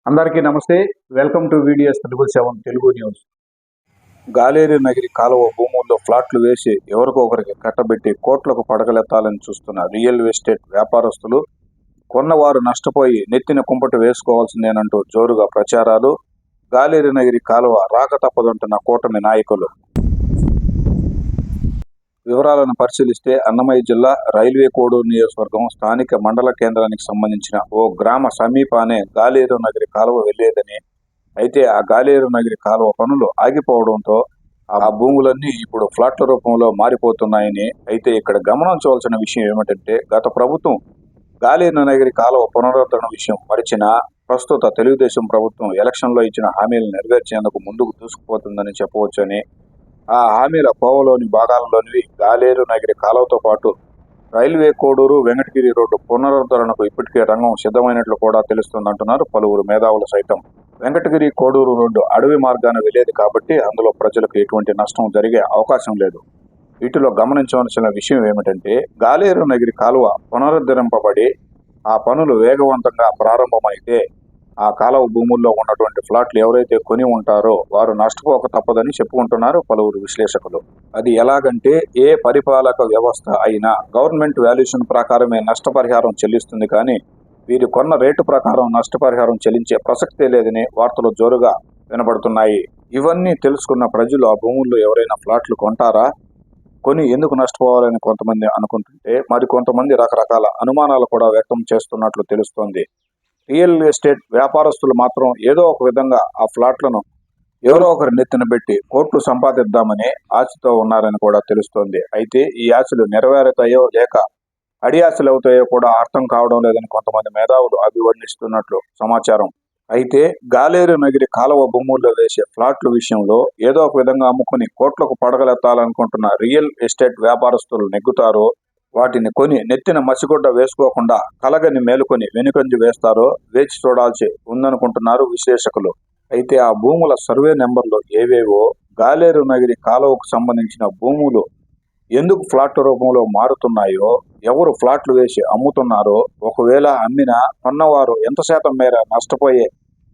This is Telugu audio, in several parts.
అందరికీ నమస్తే. Welcome to videos 7 Telugu news. Galeru Nagari కాలువ భూముల్లో ఫ్లాట్లు వేసి ఎవరికో ఒకరికి కట్టబెట్టి కోట్లకు పడగలెత్తాలని చూస్తున్న రియల్ ఎస్టేట్ వ్యాపారస్తులు కొన్నవారు నష్టపోయి నెత్తిన కుంపటి వేసుకోవాల్సిందేనంటూ జోరుగా ప్రచారాలు. గాలేరు నగిరి కాలువ రాక తప్పదంటున్న కూటమి నాయకులు. వివరాలను పరిశీలిస్తే అన్నమయ్య జిల్లా రైల్వే కోడూరు నియోజకవర్గం స్థానిక మండల కేంద్రానికి సంబంధించిన ఓ గ్రామ సమీపానే గాలేరు నగిరి కాలువ వెళ్లేదని, అయితే ఆ గాలేరు నగిరి కాలువ పనులు ఆగిపోవడంతో ఆ భూములన్నీ ఇప్పుడు ఫ్లాట్ల రూపంలో మారిపోతున్నాయని. అయితే ఇక్కడ గమనించవలసిన విషయం ఏమిటంటే, గత ప్రభుత్వం గాలేరు నగిరి కాలువ పునరుద్ధరణ విషయం మరిచిన ప్రస్తుత తెలుగుదేశం ప్రభుత్వం ఎలక్షన్లో ఇచ్చిన హామీలను నెరవేర్చేందుకు ముందుకు దూసుకుపోతుందని చెప్పవచ్చని, ఆ హామీల కోవలోని భాగాలలోని గాలేరు నగిరి కాలువతో పాటు రైల్వే కోడూరు వెంకటగిరి రోడ్డు పునరుద్ధరణకు ఇప్పటికే రంగం సిద్ధమైనట్లు కూడా తెలుస్తుందంటున్నారు పలువురు మేధావులు సైతం. వెంకటగిరి కోడూరు రోడ్డు అడవి మార్గాన వెళ్లేది కాబట్టి అందులో ప్రజలకు ఎటువంటి నష్టం జరిగే అవకాశం లేదు. వీటిలో గమనించవలసిన విషయం ఏమిటంటే, గాలేరు నగిరి కాలువ పునరుద్ధరింపబడి ఆ పనులు వేగవంతంగా ప్రారంభమైతే ఆ కాలువ భూముల్లో ఉన్నటువంటి ఫ్లాట్లు ఎవరైతే కొని ఉంటారో వారు నష్టపోక తప్పదని చెప్పుకుంటున్నారు పలువురు విశ్లేషకులు. అది ఎలాగంటే, ఏ పరిపాలక వ్యవస్థ అయినా గవర్నమెంట్ వాల్యుయేషన్ ప్రకారమే నష్టపరిహారం చెల్లిస్తుంది, కానీ వీరు కొన్న రేటు ప్రకారం నష్టపరిహారం చెల్లించే ప్రసక్తే లేదని వార్తలు జోరుగా వినబడుతున్నాయి. ఇవన్నీ తెలుసుకున్న ప్రజలు ఆ భూముల్లో ఎవరైనా ఫ్లాట్లు కొంటారా, కొని ఎందుకు నష్టపోవాలని కొంతమంది అనుకుంటుంటే, మరి కొంతమంది రకరకాల అనుమానాలు కూడా వ్యక్తం చేస్తున్నట్లు తెలుస్తోంది. రియల్ ఎస్టేట్ వ్యాపారస్తులు మాత్రం ఏదో ఒక విధంగా ఆ ఫ్లాట్లను ఎవరో ఒకరి నెత్తిన పెట్టి కోట్లు సంపాదిద్దామని ఆశతో ఉన్నారని కూడా తెలుస్తోంది. అయితే ఈ ఆశలు నెరవేరుతాయో లేక అడియాశలు అవుతాయో కూడా అర్థం కావడం లేదని కొంతమంది మేధావులు అభివర్ణిస్తున్నట్లు సమాచారం. అయితే గాలేరు నగిరి కాలువ భూముల్లో వేసే ఫ్లాట్ల విషయంలో ఏదో ఒక విధంగా అమ్ముకుని కోట్లకు పడగలెత్తాలనుకుంటున్న రియల్ ఎస్టేట్ వ్యాపారస్తులు నెగ్గుతారో, వాటిని కొని నెత్తిన మసిగుడ్డ వేసుకోకుండా కలగని మేలుకొని వెనుకంజి వేస్తారో వేచి చూడాల్సి ఉందనుకుంటున్నారు విశ్లేషకులు. అయితే ఆ భూముల సర్వే నెంబర్లు ఏవేవో, గాలేరు నగిరి కాలువకు సంబంధించిన భూములు ఎందుకు ఫ్లాట్ రూపంలో మారుతున్నాయో, ఎవరు ఫ్లాట్లు వేసి అమ్ముతున్నారో, ఒకవేళ అమ్మినా కొన్నవారు ఎంత శాతం మేర నష్టపోయే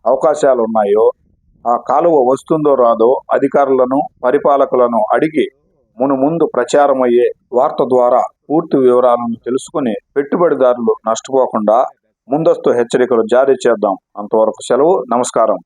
అవకాశాలు ఉన్నాయో, ఆ కాలువ వస్తుందో రాదో అధికారులను పరిపాలకులను అడిగి ముందు ప్రచారమయ్యే వార్త ద్వారా పూర్తి వివరాలను తెలుసుకుని పెట్టుబడిదారులు నష్టపోకుండా ముందస్తు హెచ్చరికలు జారీ చేద్దాం. అంతవరకు సెలవు. నమస్కారం.